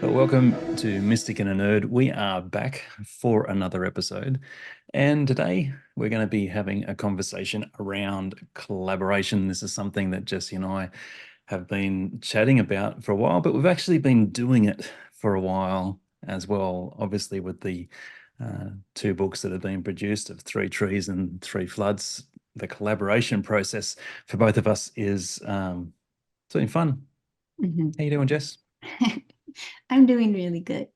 Well, welcome to Mystic and a Nerd. We are back for another episode, and today we're going to be having a conversation around collaboration. This is something that Jessie and I have been chatting about for a while, but we've actually been doing it for a while as well. Obviously, with the two books that have been produced of Three Trees and Three Floods, the collaboration process for both of us is something fun. Mhm. How you doing, Jess? I'm doing really good.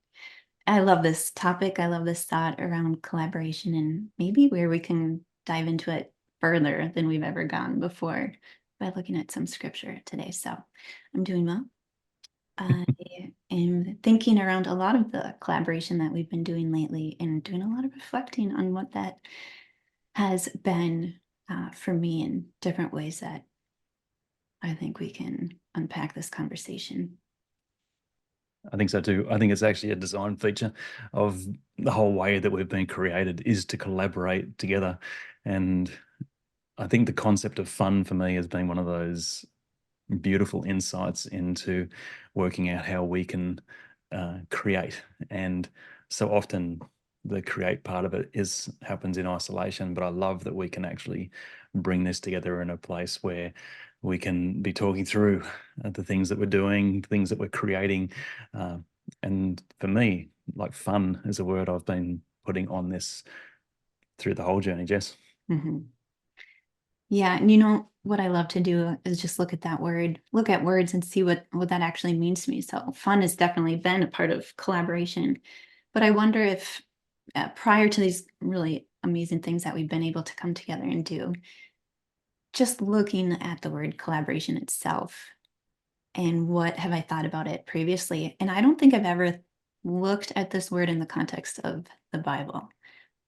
I love this topic. I love this thought around collaboration and maybe where we can dive into it further than we've ever gone before by looking at some scripture today. So I'm doing well. I am thinking around a lot of the collaboration that we've been doing lately and doing a lot of reflecting on what that has been for me in different ways that I think we can unpack this conversation. I think so too. I think it's actually a design feature of the whole way that we've been created is to collaborate together. And I think the concept of fun for me has been one of those beautiful insights into working out how we can create. And so often the create part of it is happens in isolation, but I love that we can actually bring this together in a place where we can be talking through the things that we're doing, things that we're creating. Uh, and for me, like fun is a word I've been putting on this through the whole journey, Jess. Mhm. Yeah, and you know what I love to do is just look at that word, look at words and see what that actually means to me. So fun has definitely been a part of collaboration. But I wonder if prior to these really amazing things that we've been able to come together and do, just looking at the word collaboration itself and what have I thought about it previously? And I don't think I've ever looked at this word in the context of the Bible.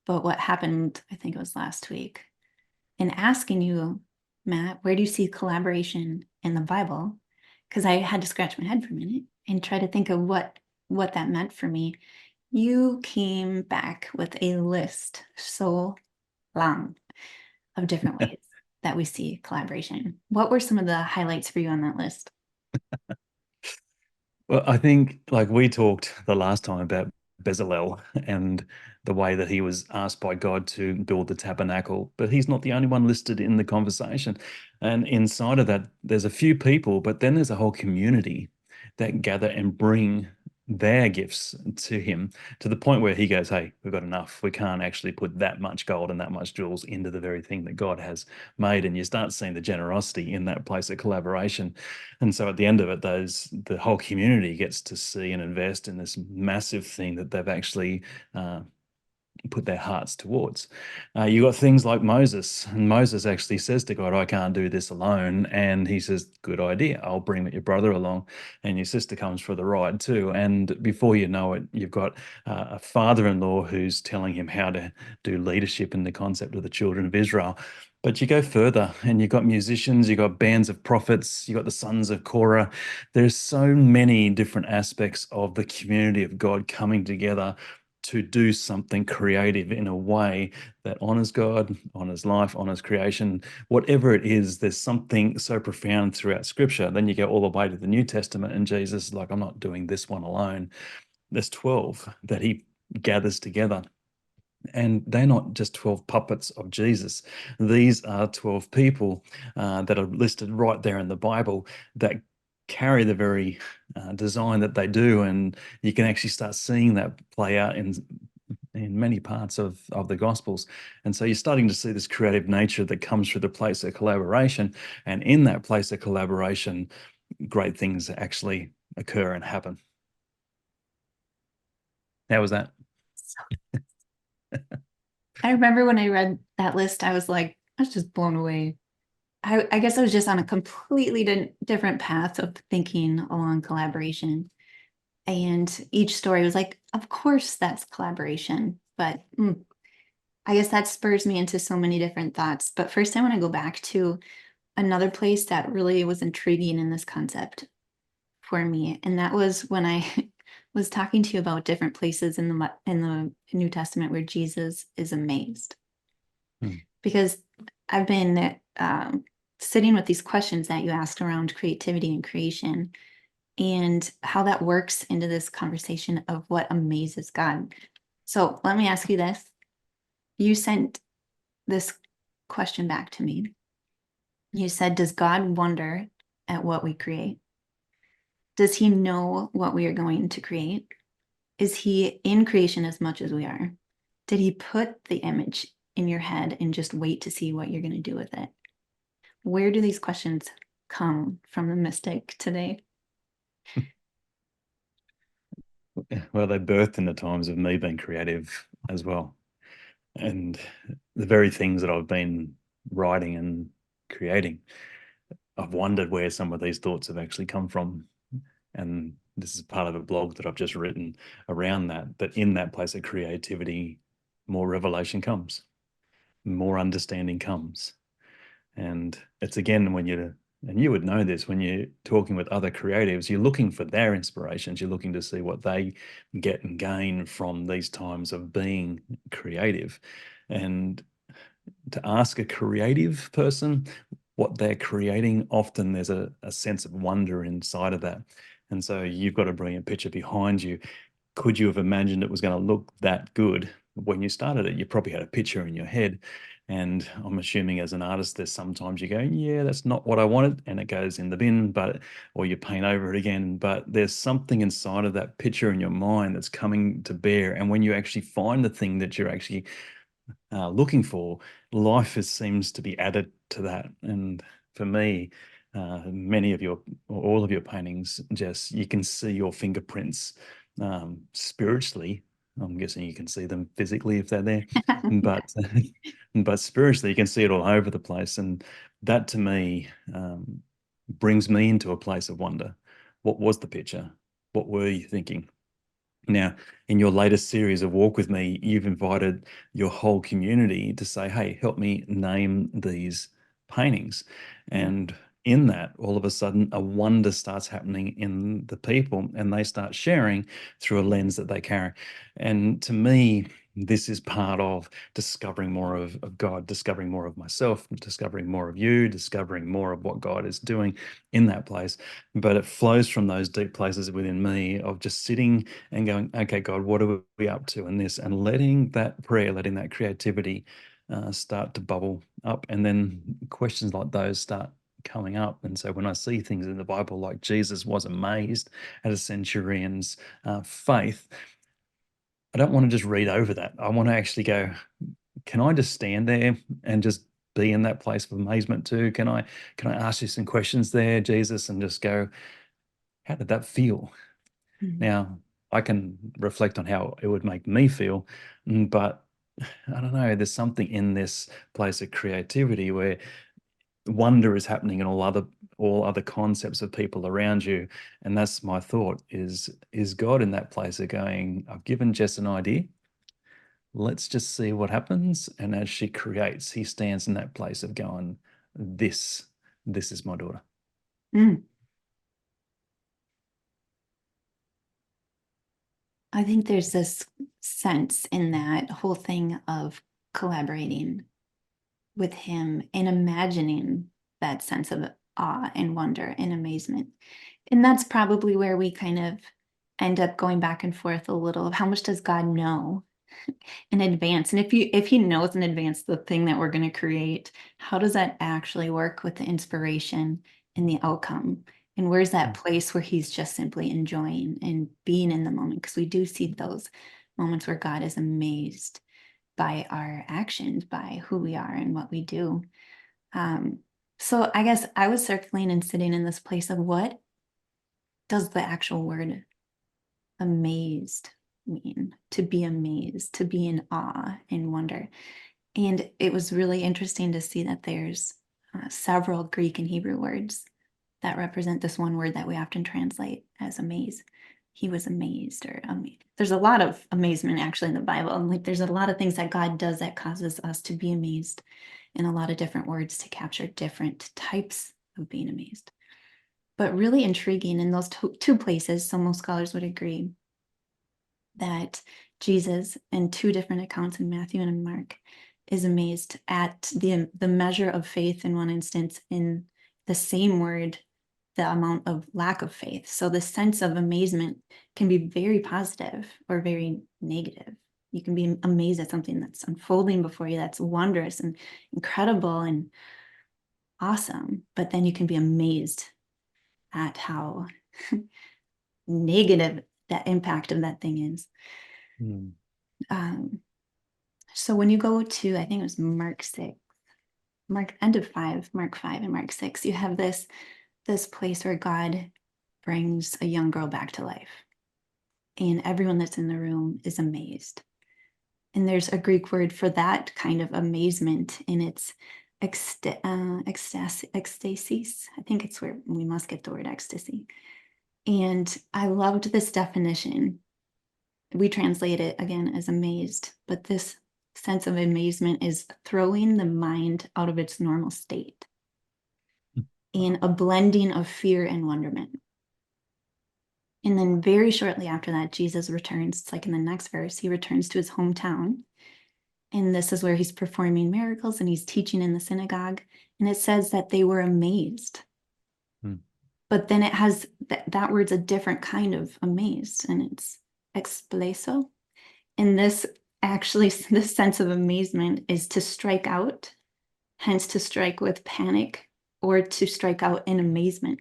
But what happened, I think it was last week, in asking you, Matt, where do you see collaboration in the Bible? Because I had to scratch my head for a minute and try to think of what that meant for me. You came back with a list so long of different ways that we see collaboration. What were some of the highlights for you on that list? Well, I think like we talked the last time about Bezalel and the way that he was asked by God to build the tabernacle, but he's not the only one listed in the conversation. And inside of that, there's a few people, but then there's a whole community that gather and bring their gifts to him to the point where he goes, "Hey, we've got enough. We can't actually put that much gold and that much jewels into the very thing that God has made." And you start seeing the generosity in that place of collaboration. And so at the end of it, the whole community gets to see and invest in this massive thing that they've actually uh, put their hearts towards. You got things like Moses, and Moses actually says to God, "I can't do this alone." And he says, "Good idea. I'll bring your brother along." And your sister comes for the ride too. And before you know it, you've got a father-in-law who's telling him how to do leadership in the concept of the children of Israel. But you go further and you've got musicians, you've got bands of prophets, you've got the sons of Korah. There's so many different aspects of the community of God coming together to do something creative in a way that honors God, honors life, honors creation, whatever it is. There's something so profound throughout Scripture. Then you go all the way to the New Testament, and Jesus is like, "I'm not doing this one alone." There's 12 that he gathers together. And they're not just 12 puppets of Jesus. These are 12 people that are listed right there in the Bible that carry the very design that they do. And you can actually start seeing that play out in many parts of the Gospels. And so you're starting to see this creative nature that comes through the place of collaboration. And in that place of collaboration, great things actually occur and happen. How was that? So I remember when I read that list, I was like, I was just blown away. I guess I was just on a completely different path of thinking along collaboration. And each story was like, of course, that's collaboration. But I guess that spurs me into so many different thoughts. But first, I want to go back to another place that really was intriguing in this concept for me. And that was when I was talking to you about different places in the New Testament where Jesus is amazed. Hmm. Because I've been sitting with these questions that you asked around creativity and creation and how that works into this conversation of what amazes God. So let me ask you this. You sent this question back to me. You said, does God wonder at what we create? Does he know what we are going to create? Is he in creation as much as we are? Did he put the image in your head and just wait to see what you're going to do with it? Where do these questions come from the mystic today? Well, they birthed in the times of me being creative as well. And the very things that I've been writing and creating, I've wondered where some of these thoughts have actually come from. And this is part of a blog that I've just written around that. But in that place of creativity, more revelation comes, more understanding comes. And it's again, and you would know this, when you're talking with other creatives, you're looking for their inspirations. You're looking to see what they get and gain from these times of being creative. And to ask a creative person what they're creating, often there's a sense of wonder inside of that. And so you've got a brilliant picture behind you. Could you have imagined it was going to look that good when you started it? You probably had a picture in your head. And I'm assuming as an artist, there's sometimes you go, yeah, that's not what I wanted, and it goes in the bin, or you paint over it again. But there's something inside of that picture in your mind that's coming to bear. And when you actually find the thing that you're actually looking for, life seems to be added to that. And for me, many of your, or all of your paintings, Jess, you can see your fingerprints spiritually. I'm guessing you can see them physically if they're there, but but spiritually you can see it all over the place. And that to me brings me into a place of wonder. What was the picture? What were you thinking? Now, in your latest series of Walk With Me, you've invited your whole community to say, hey, help me name these paintings. Yeah. And in that, all of a sudden, a wonder starts happening in the people, and they start sharing through a lens that they carry. And to me, this is part of discovering more of God, discovering more of myself, discovering more of you, discovering more of what God is doing in that place. But it flows from those deep places within me of just sitting and going, okay, God, what are we up to in this? And letting that prayer, letting that creativity start to bubble up. And then questions like those start coming up. And so when I see things in the Bible, like Jesus was amazed at a centurion's faith, I don't want to just read over that. I want to actually go, can I just stand there and just be in that place of amazement too? Can I ask you some questions there, Jesus, and just go, how did that feel? Mhm. Now, I can reflect on how it would make me feel, but I don't know, there's something in this place of creativity where wonder is happening in all other concepts of people around you. And that's my thought, is God in that place of going, I've given Jess an idea. Let's just see what happens. And as she creates, he stands in that place of going, this is my daughter. Mm. I think there's this sense in that whole thing of collaborating with him and imagining that sense of awe and wonder and amazement. And that's probably where we kind of end up going back and forth a little of how much does God know in advance? And if he knows in advance the thing that we're going to create, how does that actually work with the inspiration and the outcome? And where's that place where he's just simply enjoying and being in the moment? Because we do see those moments where God is amazed by our actions, by who we are and what we do. Um, so I guess I was circling and sitting in this place of what does the actual word amazed mean? To be amazed, to be in awe and wonder. And it was really interesting to see that there's several Greek and Hebrew words that represent this one word that we often translate as amaze. He was amazed or amazed. There's a lot of amazement actually in the Bible. And like there's a lot of things that God does that causes us to be amazed, and a lot of different words to capture different types of being amazed. But really intriguing in those two places, so most scholars would agree that Jesus, in two different accounts in Matthew and in Mark, is amazed at the measure of faith in one instance, in the same word, the amount of lack of faith. So the sense of amazement can be very positive or very negative. You can be amazed at something that's unfolding before you, that's wondrous and incredible and awesome. But then you can be amazed at how negative that impact of that thing is. Mm. So when you go to, I think it was Mark 6, end of 5, Mark 5 and Mark 6, you have this place where God brings a young girl back to life. And everyone that's in the room is amazed. And there's a Greek word for that kind of amazement, and it's ecstasis. I think it's where we must get the word ecstasy. And I loved this definition. We translate it again as amazed, but this sense of amazement is throwing the mind out of its normal state in a blending of fear and wonderment. And then very shortly after that, Jesus returns. It's like in the next verse, he returns to his hometown. And this is where he's performing miracles and he's teaching in the synagogue. And it says that they were amazed. Mm. But then it has that word's a different kind of amazed, and it's expleso. And this actually, this sense of amazement is to strike out, hence to strike with panic or to strike out in amazement.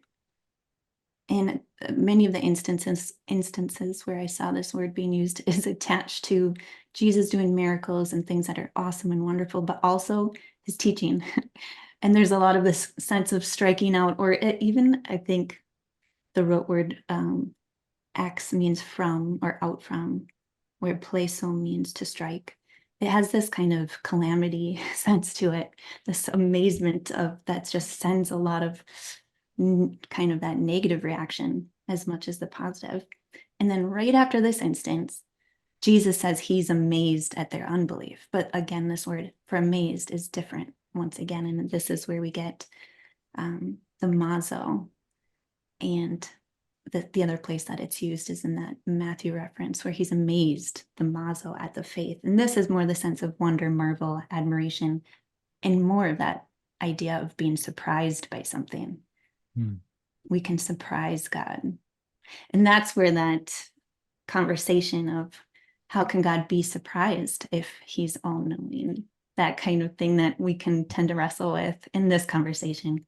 And many of the instances where I saw this word being used is attached to Jesus doing miracles and things that are awesome and wonderful, but also his teaching. And there's a lot of this sense of striking out, or even, I think the root word ex means from or out from, where pleso means to strike. It has this kind of calamity sense to it, this amazement of that just sends a lot of kind of that negative reaction as much as the positive. And then right after this instance, Jesus says he's amazed at their unbelief. But again, this word for amazed is different once again. And this is where we get the mazo. And the other place that it's used is in that Matthew reference where he's amazed, the mazo, at the faith. And this is more the sense of wonder, marvel, admiration, and more of that idea of being surprised by something. Mm. We can surprise God. And that's where that conversation of how can God be surprised if he's all knowing, that kind of thing that we can tend to wrestle with in this conversation.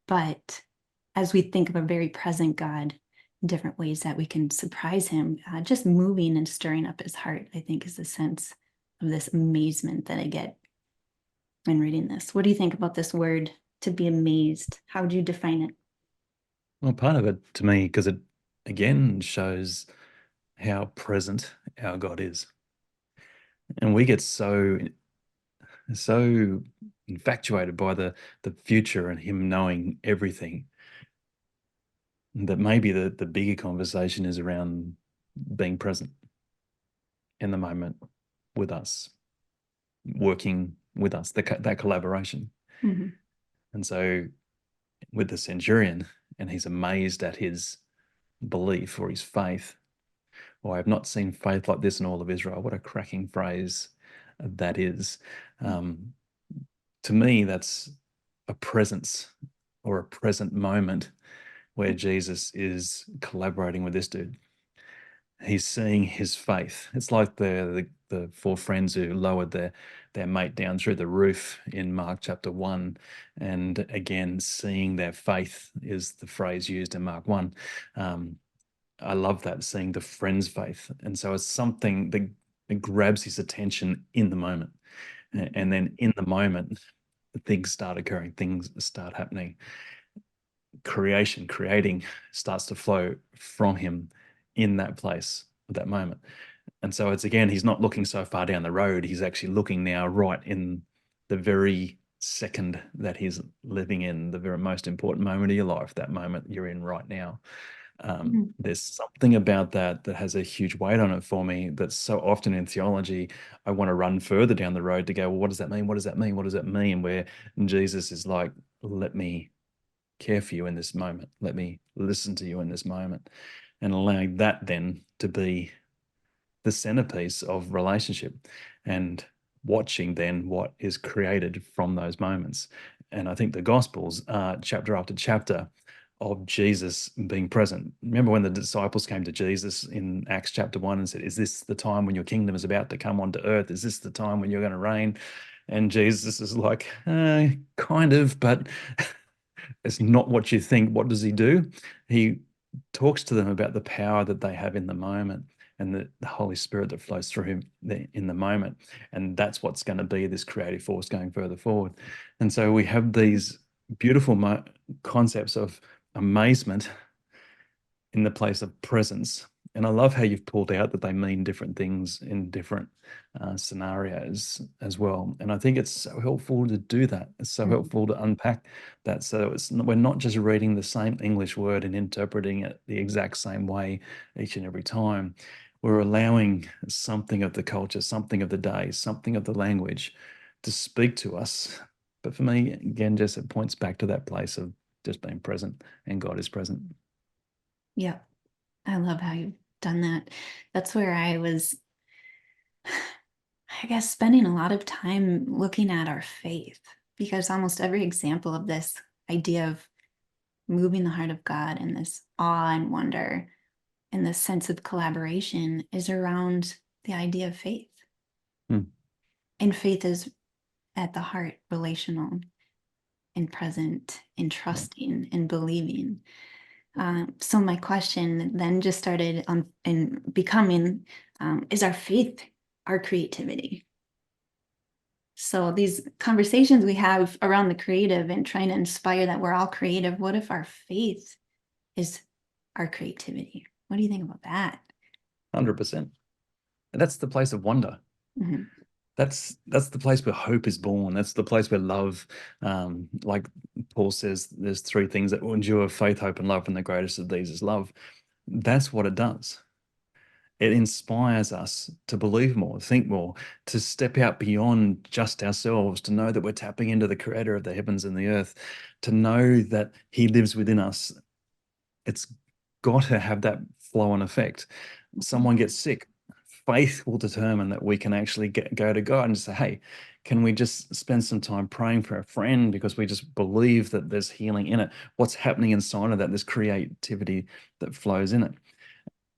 But as we think of a very present God, different ways that we can surprise him, just moving and stirring up his heart, I think is the sense of this amazement that I get when reading this. What do you think about this word, to be amazed? How would you define it? Well, part of it to me, because it again shows how present our God is. And we get so infatuated by the future and him knowing everything that maybe the bigger conversation is around being present in the moment with us, working with us, that collaboration. Mm-hmm. And so with the centurion, and he's amazed at his belief or his faith. Well, I have not seen faith like this in all of Israel. What a cracking phrase that is. To me, that's a presence or a present moment where Jesus is collaborating with this dude. He's seeing his faith. It's like the four friends who lowered their mate down through the roof in Mark chapter 1. And again, seeing their faith is the phrase used in Mark 1. I love that, seeing the friend's faith. And so it's something that grabs his attention in the moment. And then in the moment, things start occurring, things start happening. Creating starts to flow from him in that place, that moment. And so it's again, he's not looking so far down the road. He's actually looking now right in the very second that he's living in, the very most important moment of your life, that moment you're in right now. There's something about that has a huge weight on it for me. That's so often in theology, I want to run further down the road to go, well, what does that mean? What does that mean? What does that mean? Where Jesus is like, let me care for you in this moment. Let me listen to you in this moment. And allowing that then to be the centerpiece of relationship. And watching then what is created from those moments. And I think the Gospels are chapter after chapter of Jesus being present. Remember when the disciples came to Jesus in Acts chapter 1 and said, "Is this the time when your kingdom is about to come onto earth? Is this the time when you're going to reign?" And Jesus is like, kind of, but it's not what you think. What does he do? He talks to them about the power that they have in the moment and the Holy Spirit that flows through him in the moment. And that's what's going to be this creative force going further forward. And so we have these beautiful concepts of amazement in the place of presence. And I love how you've pulled out that they mean different things in different scenarios as well. And I think it's so helpful to do that. It's so helpful to unpack that. So we're not just reading the same English word and interpreting it the exact same way each and every time. We're allowing something of the culture, something of the day, something of the language to speak to us. But for me, again, just it points back to that place of just being present, and God is present. Yeah, I love how you've done that. That's where I was, I guess, spending a lot of time looking at our faith, because almost every example of this idea of moving the heart of God and this awe and wonder and this sense of collaboration is around the idea of faith. Hmm. And faith is at the heart relational and present and trusting and believing. So my question then just started on in becoming, is our faith our creativity? So these conversations we have around the creative and trying to inspire that we're all creative, what if our faith is our creativity? What do you think about that? 100%. And that's the place of wonder. Mhm. That's the place where hope is born. That's the place where love, like Paul says, there's three things that will endure: faith, hope, and love, and the greatest of these is love. That's what it does. It inspires us to believe more, think more, to step out beyond just ourselves, to know that we're tapping into the creator of the heavens and the earth, to know that he lives within us. It's got to have that flow on effect. Someone gets sick, faith will determine that we can actually go to God and just say, "Hey, can we just spend some time praying for a friend?" Because we just believe that there's healing in it. What's happening inside of that? There's creativity that flows in it.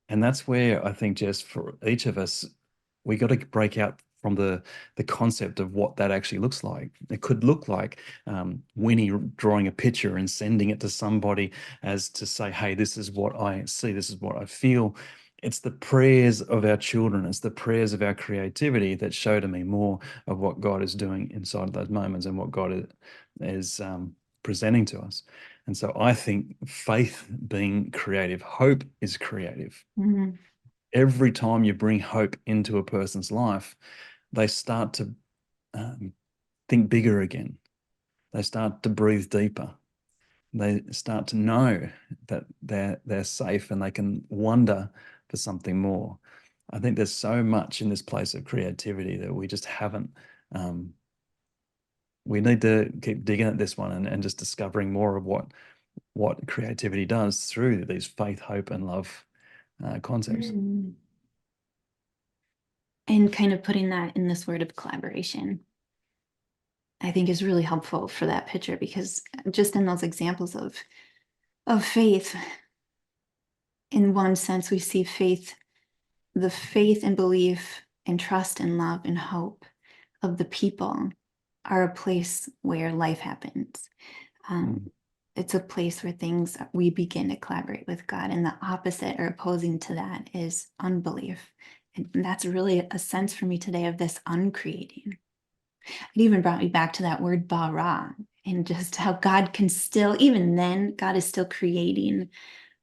And that's where I think, just for each of us, we got to break out from the concept of what that actually looks like. It could look like Winnie drawing a picture and sending it to somebody as to say, "Hey, this is what I see, this is what I feel." It's the prayers of our children, it's the prayers of our creativity that show to me more of what God is doing inside of those moments and what God is presenting to us. And so I think faith being creative, hope is creative. Mhm. Every time you bring hope into a person's life, they start to um, think bigger again. They start to breathe deeper. They start to know that they're safe and they can wonder for something more. I think there's so much in this place of creativity that we just haven't. We need to keep digging at this one and just discovering more of what creativity does through these faith, hope, and love concepts. Mhm. And kind of putting that in this word of collaboration, I think is really helpful for that picture, because just in those examples of faith, in one sense, we see faith, the faith and belief and trust and love and hope of the people are a place where life happens. Um, Mm. it's a place where things we begin to collaborate with God, and the opposite or opposing to that is unbelief. And that's really a sense for me today of this uncreating. It even brought me back to that word bara, and just how God can still, even then, God is still creating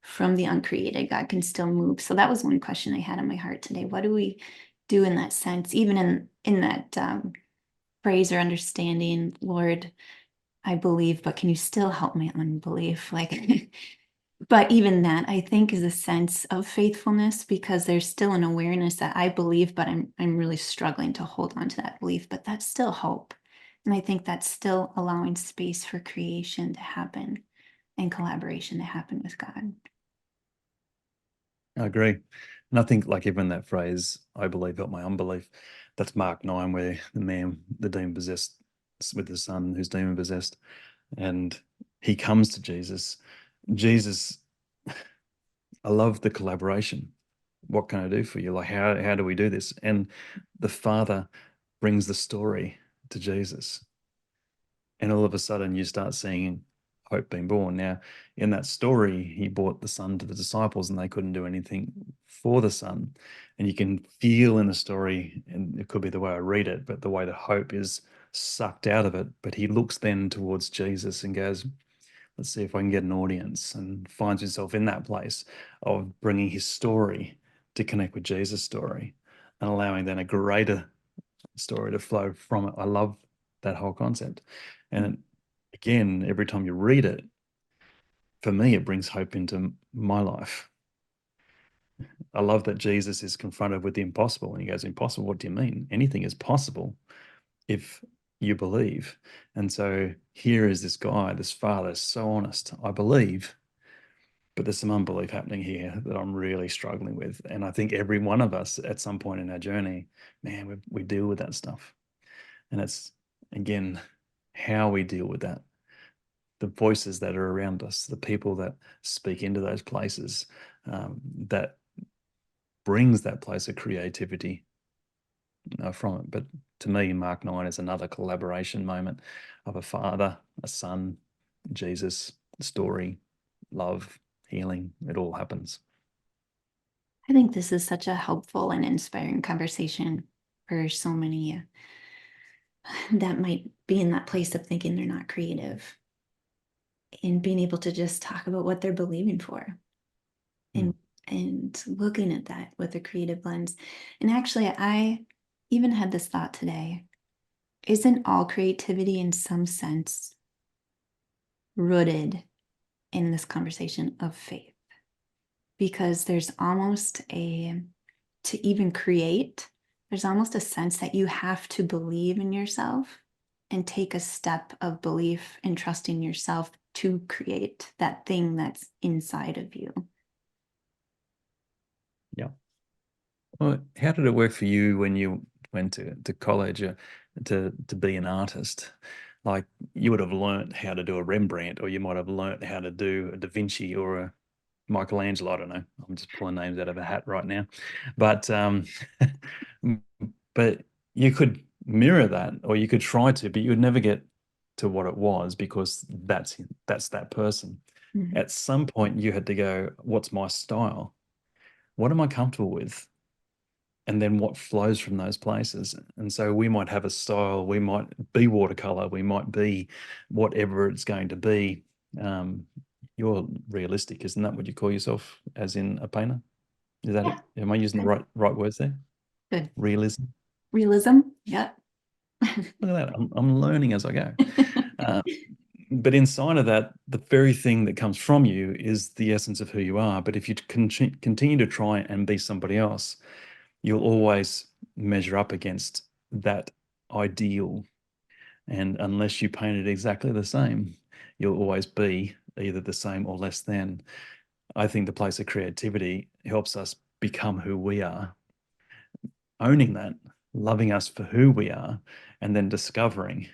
from the uncreated. God can still move. So that was one question I had in my heart today. What do we do in that sense, even in that phrase or understanding, Lord, I believe, but can you still help my unbelief? Like, but even that, I think, is a sense of faithfulness, because there's still an awareness that I believe, but I'm really struggling to hold on to that belief. But that's still hope. And I think that's still allowing space for creation to happen and collaboration to happen with God. I agree. And I think like even that phrase, I believe, help my unbelief, that's Mark 9, where the demon possessed with the son who's demon possessed, and he comes to Jesus. Jesus, I love the collaboration. What can I do for you? Like, how do we do this? And the father brings the story to Jesus. And all of a sudden you start seeing hope being born. Now, in that story, he brought the son to the disciples and they couldn't do anything for the son. And you can feel in the story, and it could be the way I read it, but the way the hope is sucked out of it. But he looks then towards Jesus and goes, let's see if I can get an audience, and finds himself in that place of bringing his story to connect with Jesus' story and allowing then a greater story to flow from it. I love that whole concept. And again, every time you read it, for me, it brings hope into my life. I love that Jesus is confronted with the impossible and he goes, impossible? What do you mean? Anything is possible if you believe. And so here is this guy, this father, so honest. I believe, but there's some unbelief happening here that I'm really struggling with. And I think every one of us at some point in our journey, man, we deal with that stuff. And it's, again, how we deal with that, the voices that are around us, the people that speak into those places, that brings that place of creativity from it. But to me, Mark 9 is another collaboration moment of a father, a son, Jesus, story, love, healing. It all happens. I think this is such a helpful and inspiring conversation for so many that might be in that place of thinking they're not creative, and being able to just talk about what they're believing for, Mm. and looking at that with a creative lens. And actually, I even had this thought today. Isn't all creativity in some sense rooted in this conversation of faith? Because there's almost to even create, there's almost a sense that you have to believe in yourself and take a step of belief and trusting yourself to create that thing that's inside of you. Yeah. Well, how did it work for you when you went to college to be an artist? Like you would have learnt how to do a Rembrandt, or you might have learnt how to do a Da Vinci or a Michelangelo. I don't know. I'm just pulling names out of a hat right now, but but you could mirror that, or you could try to, but you would never get to what it was because that's that person. Mhm. At some point, you had to go, "What's my style? What am I comfortable with?" And then what flows from those places. And so we might have a style, we might be watercolor, we might be whatever it's going to be. Um, you're realistic, isn't that what you call yourself, as in a painter? Is that Yeah, it? Am I using the right words there? good. Realism. Realism. Yeah. Look at that. I'm learning as I go. Uh, but inside of that, the very thing that comes from you is the essence of who you are. But if you continue to try and be somebody else, you'll always measure up against that ideal. And unless you paint it exactly the same, you'll always be either the same or less than. I think the place of creativity helps us become who we are, owning that, loving us for who we are, and then discovering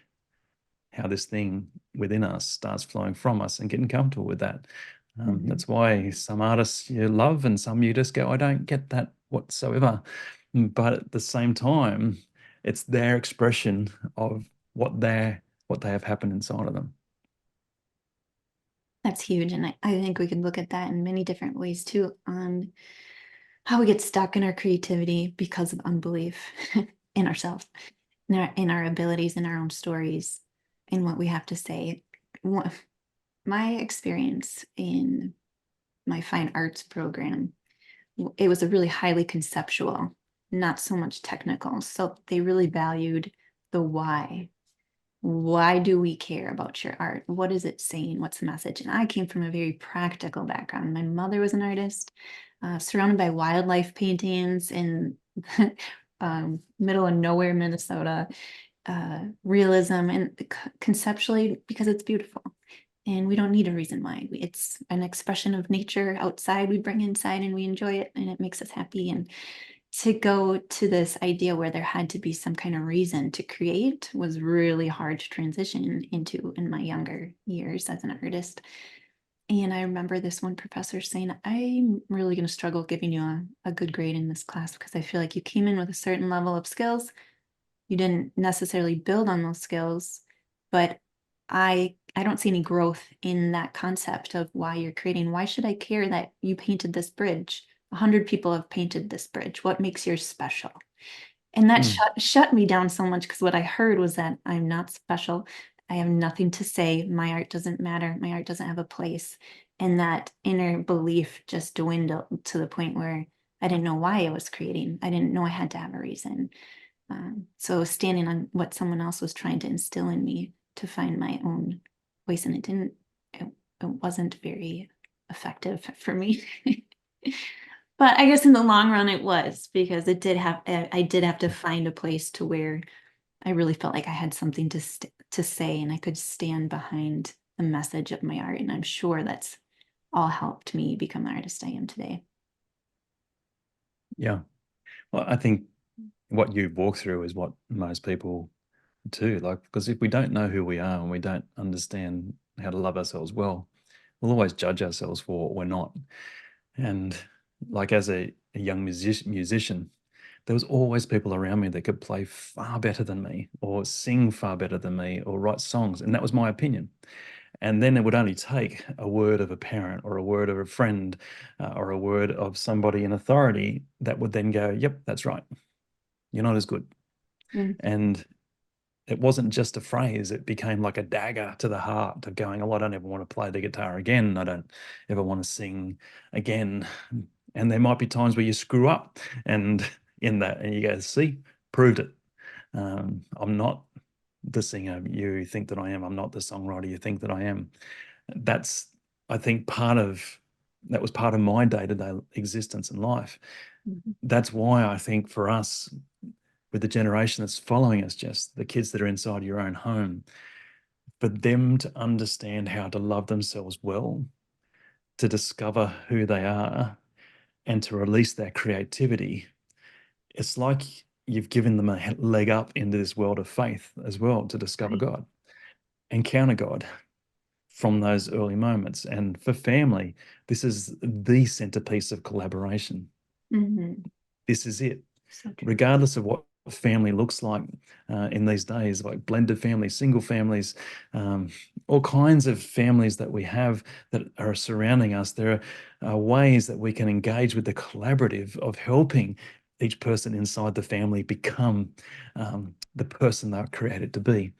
how this thing within us starts flowing from us and getting comfortable with that. Mhm. That's why some artists you love and some you just go, I don't get that whatsoever. But at the same time, it's their expression of what they have happened inside of them. That's huge. And I think we could look at that in many different ways too, on how we get stuck in our creativity because of unbelief in ourselves, in our abilities, in our own stories, in what we have to say. My experience in my fine arts program, it was a really highly conceptual, not so much technical. So they really valued the why. Why do we care about your art? What is it saying? What's the message? And I came from a very practical background. My mother was an artist, surrounded by wildlife paintings in middle of nowhere, Minnesota. Realism and conceptually because it's beautiful. And we don't need a reason why. It's an expression of nature outside, we bring inside and we enjoy it and it makes us happy. And to go to this idea where there had to be some kind of reason to create was really hard to transition into in my younger years as an artist. And I remember this one professor saying, I'm really going to struggle giving you a good grade in this class because I feel like you came in with a certain level of skills. You didn't necessarily build on those skills, but I don't see any growth in that concept of why you're creating. Why should I care that you painted this bridge? 100 people have painted this bridge. What makes yours special? And that Mm. shut me down so much because what I heard was that I'm not special. I have nothing to say. My art doesn't matter. My art doesn't have a place. And that inner belief just dwindled to the point where I didn't know why I was creating. I didn't know I had to have a reason. So standing on what someone else was trying to instill in me to find my own voice, and it wasn't very effective for me. But I guess in the long run it was because I did have to find a place to where I really felt like I had something to say and I could stand behind the message of my art. And I'm sure that's all helped me become the artist I am today. Yeah. Well, I think what you've walked through is what most people do. Like, because if we don't know who we are and we don't understand how to love ourselves well, we'll always judge ourselves for what we're not. And like as a young musician, there was always people around me that could play far better than me or sing far better than me or write songs. And that was my opinion. And then it would only take a word of a parent or a word of a friend or a word of somebody in authority that would then go, yep, that's right. You're not as good. Mm. And it wasn't just a phrase, it became like a dagger to the heart of going, oh, I don't ever want to play the guitar again. I don't ever want to sing again. And there might be times where you screw up and in that, and you go, see, proved it. I'm not the singer you think that I am. I'm not the songwriter you think that I am. That's, I think, that was part of my day-to-day existence in life. Mhm. That's why I think for us, with the generation that's following us, just the kids that are inside your own home, for them to understand how to love themselves well, to discover who they are, and to release that creativity, it's like you've given them a leg up into this world of faith as well to discover Right. God, encounter God from those early moments. And for family, this is the centerpiece of collaboration. Mhm. This is it. So true. Regardless of what family looks like in these days, like blended families, single families, um, all kinds of families that we have that are surrounding us, there are ways that we can engage with the collaborative of helping each person inside the family become the person they're created to be.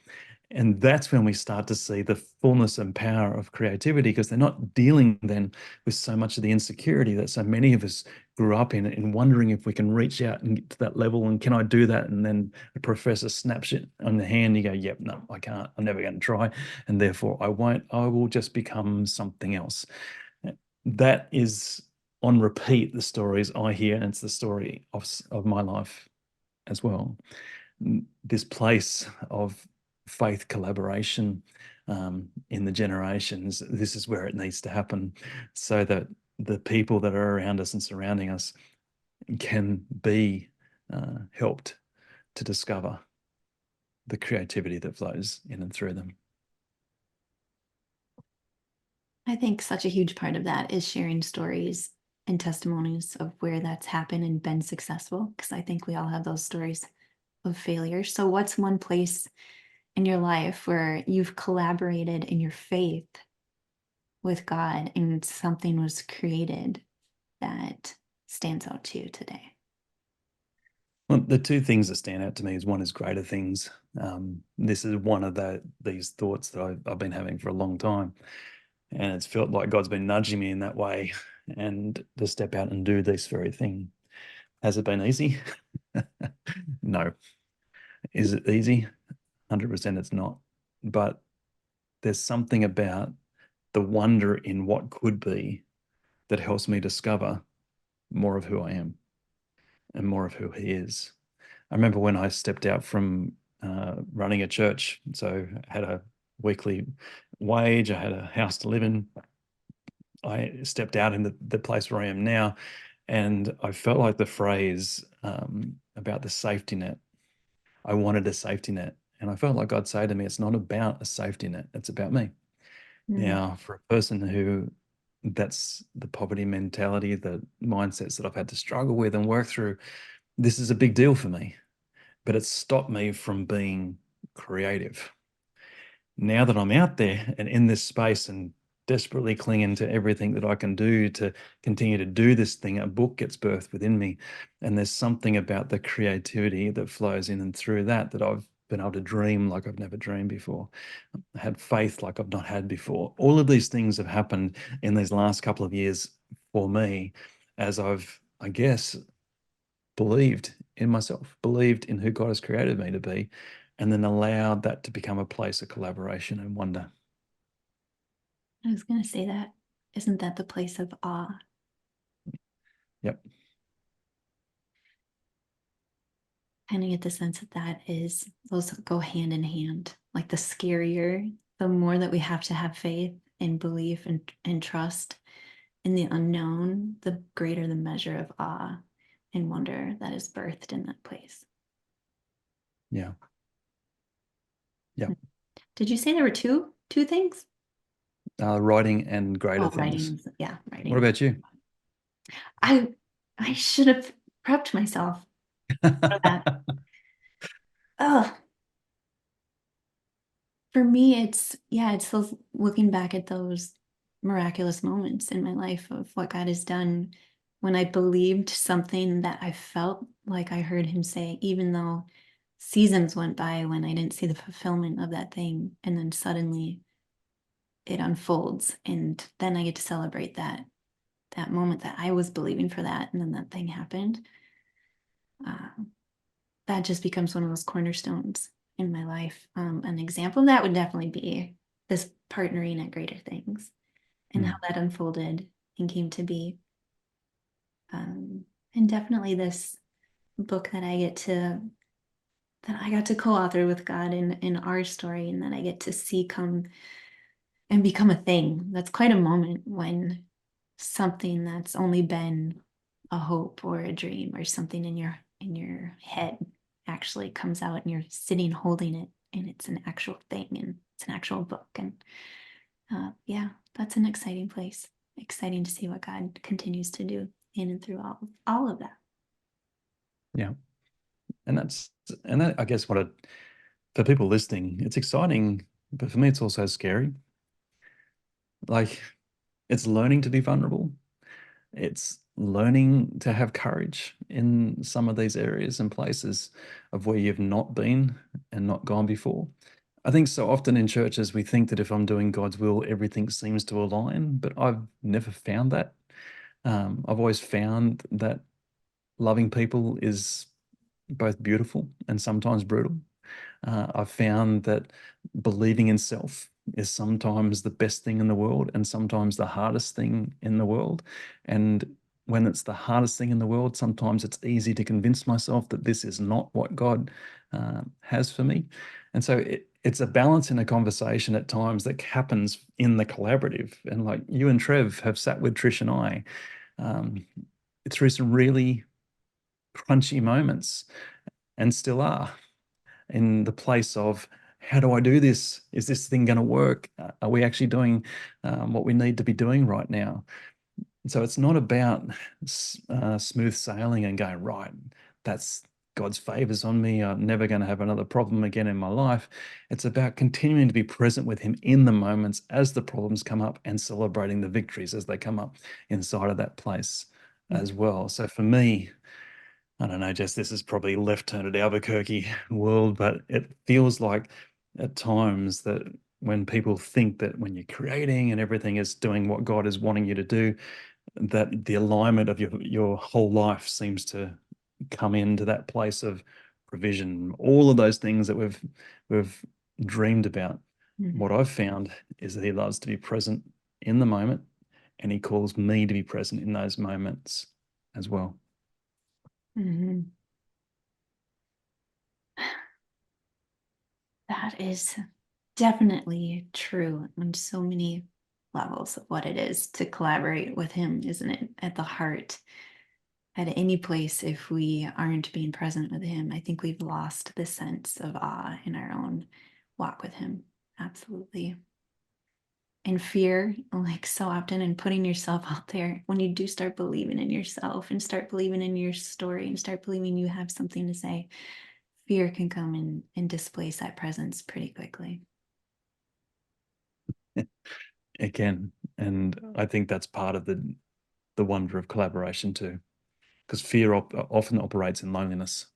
And that's when we start to see the fullness and power of creativity because they're not dealing then with so much of the insecurity that so many of us grew up in wondering if we can reach out and get to that level and can I do that? And then the professor snaps it on the hand. You go, yep, no, I can't. I'm never going to try. And therefore I won't. I will just become something else. That is on repeat the stories I hear. And it's the story of my life as well. This place of faith collaboration in the generations, this is where it needs to happen so that the people that are around us and surrounding us can be helped to discover the creativity that flows in and through them. I think such a huge part of that is sharing stories and testimonies of where that's happened and been successful, because I think we all have those stories of failure. So, what's one place in your life where you've collaborated in your faith with God and something was created that stands out to you today? Well, the two things that stand out to me is one is greater things. This is one of these thoughts that I've been having for a long time. And it's felt like God's been nudging me in that way and to step out and do this very thing. Has it been easy? No. Is it easy? 100% it's not. But there's something about the wonder in what could be that helps me discover more of who I am and more of who He is. I remember when I stepped out from running a church, so I had a weekly wage. I had a house to live in. I stepped out in the place where I am now, and I felt like the phrase about the safety net. I wanted a safety net. And I felt like God say to me, it's not about a safety net, it's about me. Mm. Now, for a person who that's the poverty mentality, the mindsets that I've had to struggle with and work through, this is a big deal for me, but it's stopped me from being creative. Now that I'm out there and in this space and desperately clinging to everything that I can do to continue to do this thing, a book gets birthed within me. And there's something about the creativity that flows in and through that I've been able to dream like I've never dreamed before. I had faith like I've not had before. All of these things have happened in these last couple of years for me as I've, I guess, believed in myself, believed in who God has created me to be, and then allowed that to become a place of collaboration and wonder. I was going to say that. Isn't that the place of awe? Yep. Kind of get the sense that that is, those go hand in hand. Like the scarier, the more that we have to have faith and belief and trust in the unknown, the greater the measure of awe and wonder that is birthed in that place. Yeah. Yeah. Did you say there were two things? Writing and greater Oh, things. writing. Yeah, What writing. about you? I I should have prepped myself for that. Oh, for me, it's those looking back at those miraculous moments in my life of what God has done when I believed something that I felt like I heard him say, even though seasons went by when I didn't see the fulfillment of that thing. And then suddenly it unfolds. And then I get to celebrate that moment that I was believing for that. And then that thing happened. Uh, that just becomes one of those cornerstones in my life. An example of that would definitely be this partnering at greater things and how Mm. that unfolded and came to be. And definitely this book that I got to co-author with God in our story and that I get to see come and become a thing. That's quite a moment when something that's only been a hope or a dream or something in your head actually comes out and you're sitting holding it and it's an actual thing and it's an actual book. And yeah, that's an exciting place. Exciting to see what God continues to do in and through all of that. Yeah. And that's, and that, I guess, for people listening, it's exciting, but for me, it's also scary. Like, it's learning to be vulnerable. It's learning to have courage in some of these areas and places of where you've not been and not gone before. I think so often in churches, we think that if I'm doing God's will, everything seems to align, but I've never found that. I've always found that loving people is both beautiful and sometimes brutal. I've found that believing in self is sometimes the best thing in the world and sometimes the hardest thing in the world. And when it's the hardest thing in the world, sometimes it's easy to convince myself that this is not what God has for me. And so it's a balance in a conversation at times that happens in the collaborative. And like you and Trev have sat with Trish and I um, through some really crunchy moments and still are in the place of how do I do this? Is this thing going to work? Are we actually doing what we need to be doing right now? So it's not about smooth sailing and going, right, that's God's favors on me. I'm never going to have another problem again in my life. It's about continuing to be present with Him in the moments as the problems come up and celebrating the victories as they come up inside of that place Mm. as well. So for me, I don't know, Jess, this is probably left turn at Albuquerque world, but it feels like at times that when people think that when you're creating and everything is doing what God is wanting you to do, that the alignment of your whole life seems to come into that place of provision. All of those things that we've dreamed about. Mhm. What I've found is that He loves to be present in the moment, and He calls me to be present in those moments as well. Mhm. That is definitely true on so many levels of what it is to collaborate with him, isn't it? At the heart, at any place, if we aren't being present with him, I think we've lost the sense of awe in our own walk with him. Absolutely. And fear, like so often, and putting yourself out there, when you do start believing in yourself and start believing in your story and start believing you have something to say, fear can come and displace that presence pretty quickly. It can. And I think that's part of the wonder of collaboration too, because fear often operates in loneliness.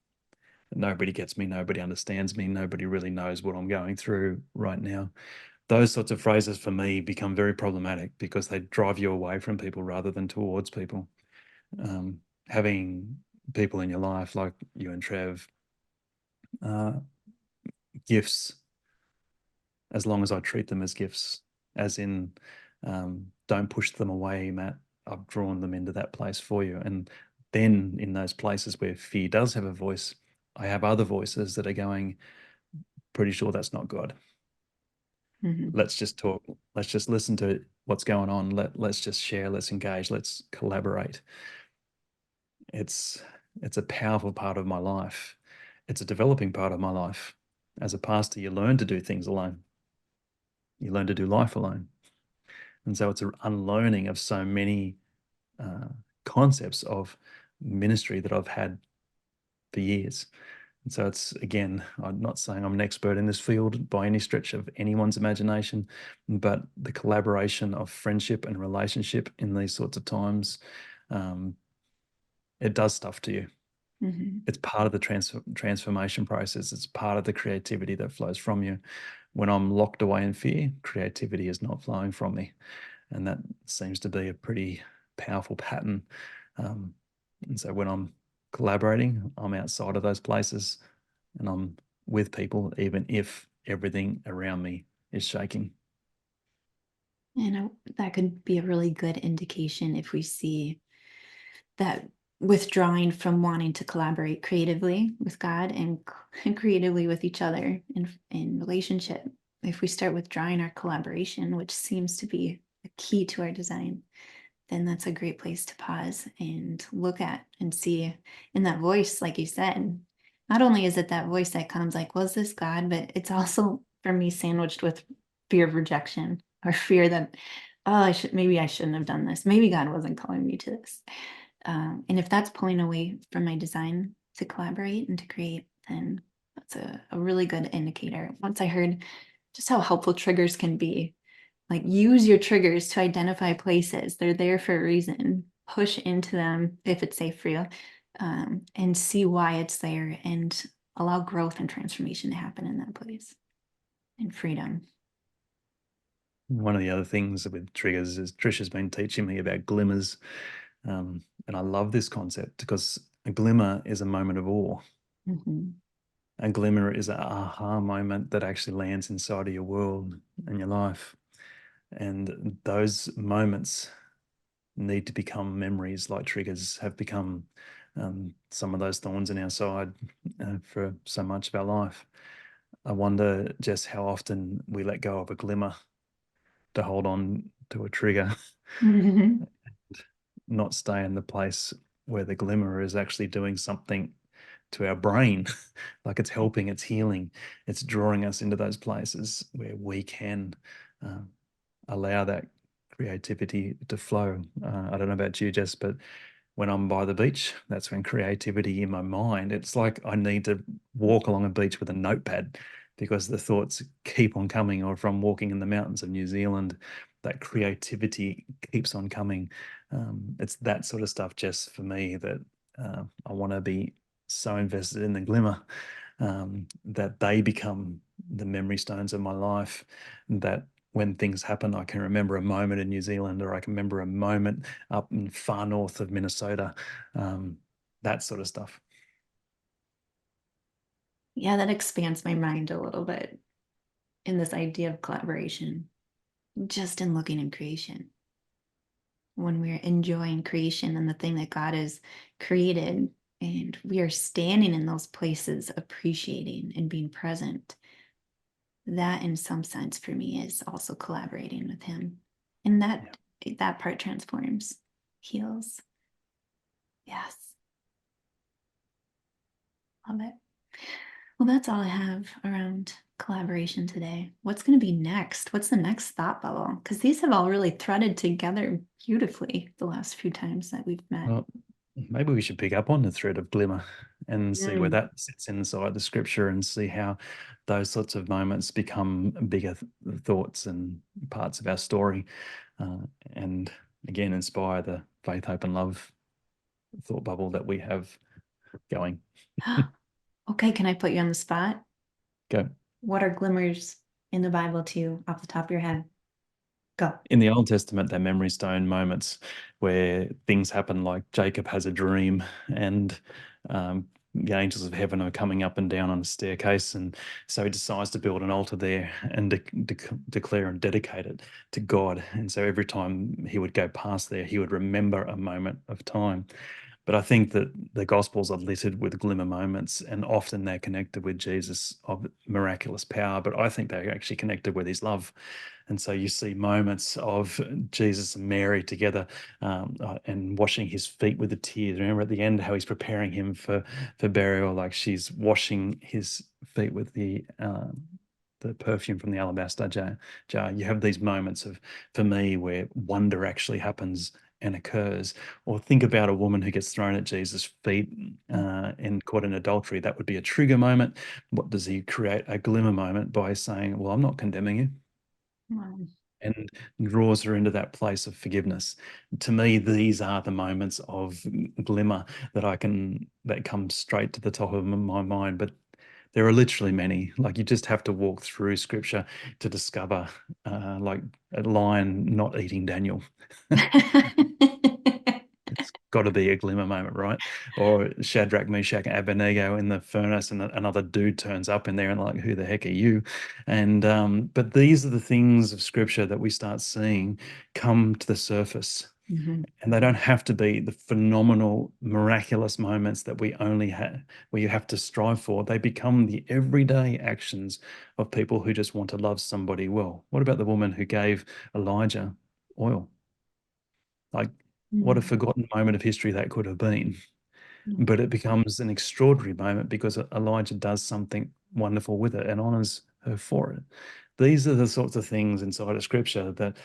Nobody gets me, nobody understands me, nobody really knows what I'm going through right now. Those sorts of phrases for me become very problematic because they drive you away from people rather than towards people. Having people in your life like you and Trev, uh, gifts, as long as I treat them as gifts, as in, don't push them away, Matt. I've drawn them into that place for you. And then in those places where fear does have a voice, I have other voices that are going, pretty sure that's not God. Mhm. Let's just talk. Let's just listen to what's going on. Let's just share. Let's engage. Let's collaborate. It's it's a powerful part of my life. It's a developing part of my life. As a pastor, you learn to do things alone. You learn to do life alone. And so it's an unlearning of so many uh, concepts of ministry that I've had for years. And so it's, again, I'm not saying I'm an expert in this field by any stretch of anyone's imagination, but the collaboration of friendship and relationship in these sorts of times, um, it does stuff to you. Mhm. It's part of the transformation process. It's part of the creativity that flows from you. When I'm locked away in fear, creativity is not flowing from me. And that seems to be a pretty powerful pattern. Um, and so when I'm collaborating, I'm outside of those places and I'm with people, even if everything around me is shaking. And that could be a really good indication if we see that withdrawing from wanting to collaborate creatively with God and creatively with each other in relationship. If we start withdrawing our collaboration, which seems to be a key to our design, then that's a great place to pause and look at and see in that voice, like you said. Not only is it that voice that comes like, was this God? But it's also for me sandwiched with fear of rejection or fear that, oh, maybe I shouldn't have done this. Maybe God wasn't calling me to this. And if that's pulling away from my design to collaborate and to create, then that's a really good indicator. Once I heard just how helpful triggers can be, like use your triggers to identify places. They're there for a reason. Push into them if it's safe for you, and see why it's there and allow growth and transformation to happen in that place and freedom. One of the other things with triggers is Trish has been teaching me about glimmers. And I love this concept because a glimmer is a moment of awe. Mhm. A glimmer is an aha moment that actually lands inside of your world and your life. And those moments need to become memories, like triggers have become some of those thorns in our side for so much of our life. I wonder just how often we let go of a glimmer to hold on to a trigger, not stay in the place where the glimmer is actually doing something to our brain. Like it's helping, it's healing, it's drawing us into those places where we can um, allow that creativity to flow. I don't know about you, Jess, but when I'm by the beach, that's when creativity in my mind, it's like I need to walk along a beach with a notepad because the thoughts keep on coming. Or if I'm walking in the mountains of New Zealand, that creativity keeps on coming. It's that sort of stuff, Jess, for me, that I want to be so invested in the glimmer that they become the memory stones of my life, that when things happen, I can remember a moment in New Zealand, or I can remember a moment up in far north of Minnesota, um, that sort of stuff. Yeah, that expands my mind a little bit in this idea of collaboration, just in looking in creation. When we're enjoying creation and the thing that God has created, and we are standing in those places, appreciating and being present, that in some sense for me is also collaborating with him. And Yeah. that part transforms, heals. Yes, love it. Well, that's all I have around collaboration today. What's going to be next? What's the next thought bubble? Because these have all really threaded together beautifully the last few times that we've met. Well, maybe we should pick up on the thread of glimmer and see where Mm. that sits inside the scripture and see how those sorts of moments become bigger thoughts and parts of our story. Uh, and again, inspire the faith, hope, and love thought bubble that we have going. Okay, can I put you on the spot? Go. What are glimmers in the Bible to you off the top of your head? Go. In the Old Testament, they're memory stone moments where things happen, like Jacob has a dream and the angels of heaven are coming up and down on a staircase. And so he decides to build an altar there and declare and dedicate it to God. And so every time he would go past there, he would remember a moment of time. But I think that the Gospels are littered with glimmer moments, and often they're connected with Jesus of miraculous power. But I think they're actually connected with his love. And so you see moments of Jesus and Mary together and washing his feet with the tears. Remember at the end how he's preparing him for burial, like she's washing his feet with the perfume from the alabaster jar. You have these moments of, for me, where wonder actually happens and occurs. Or think about a woman who gets thrown at Jesus' feet and caught in adultery. That would be a trigger moment. What does he create? A glimmer moment by saying, well, I'm not condemning you, Wow. and draws her into that place of forgiveness. To me, these are the moments of glimmer that come straight to the top of my mind. But there are literally many. Like you just have to walk through scripture to discover, like a lion not eating Daniel. It's got to be a glimmer moment, right? Or Shadrach, Meshach, and Abednego in the furnace, and another dude turns up in there, and like, who the heck are you? And but these are the things of Scripture that we start seeing come to the surface, Mhm. and they don't have to be the phenomenal, miraculous moments that we only have, where you have to strive for. They become the everyday actions of people who just want to love somebody well. What about the woman who gave Elijah oil? Like, what a Mm. forgotten moment of history that could have been. Mm. But it becomes an extraordinary moment because Elijah does something wonderful with it and honors her for it. These are the sorts of things inside of scripture, that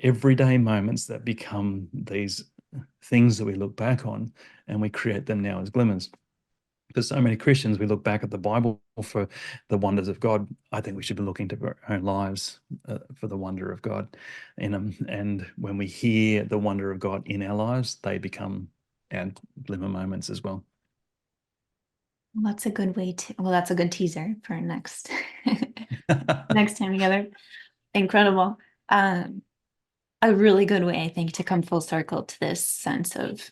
everyday moments that become these things that we look back on, and we create them now as glimmers. For so many Christians, we look back at the Bible for the wonders of God. I think we should be looking to our own lives for the wonder of God in them. And when we hear the wonder of God in our lives, they become our glimmer moments as well. Well, that's a good way to, well, that's a good teaser for next next time together. Incredible. Um, a really good way, I think, to come full circle to this sense of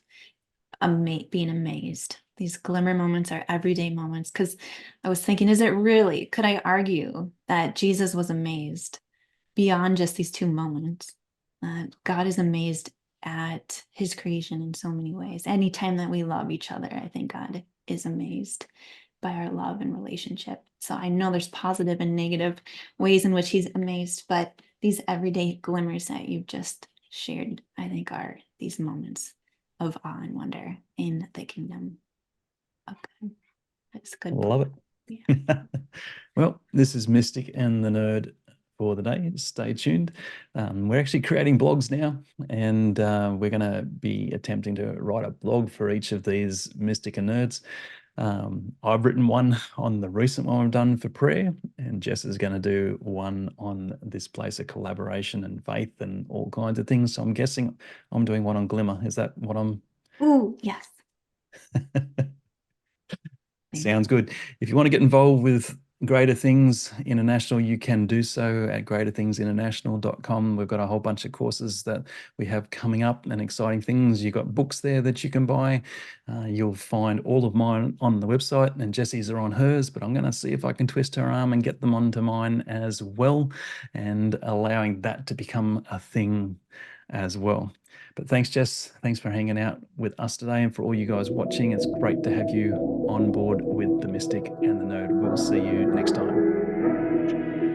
being amazed. These glimmer moments are everyday moments. Because I was thinking, is it really, could I argue that Jesus was amazed beyond just these two moments? God is amazed at his creation in so many ways. Anytime that we love each other, I think God is amazed by our love and relationship. So I know there's positive and negative ways in which he's amazed, but these everyday glimmers that you've just shared, I think, are these moments of awe and wonder in the kingdom of God. That's a good point. Love Yeah. it. Well, this is Mystic and the Nerd for the day. Stay tuned. We're actually creating blogs now, and we're going to be attempting to write a blog for each of these Mystic and Nerds. I've written one on the recent one we've done for prayer, and Jess is going to do one on this place of collaboration and faith and all kinds of things. So I'm guessing I'm doing one on glimmer. Is that what I'm? Ooh, yes. Thank Sounds good. If you want to get involved with Greater Things International, you can do so at greaterthingsinternational.com. We've got a whole bunch of courses that we have coming up and exciting things. You've got books there that you can buy. You'll find all of mine on the website, and Jessie's are on hers, but I'm going to see if I can twist her arm and get them onto mine as well, and allowing that to become a thing as well. But thanks, Jess. Thanks for hanging out with us today. And for all you guys watching, it's great to have you on board with the Mystic and the Nerd. We'll see you next time.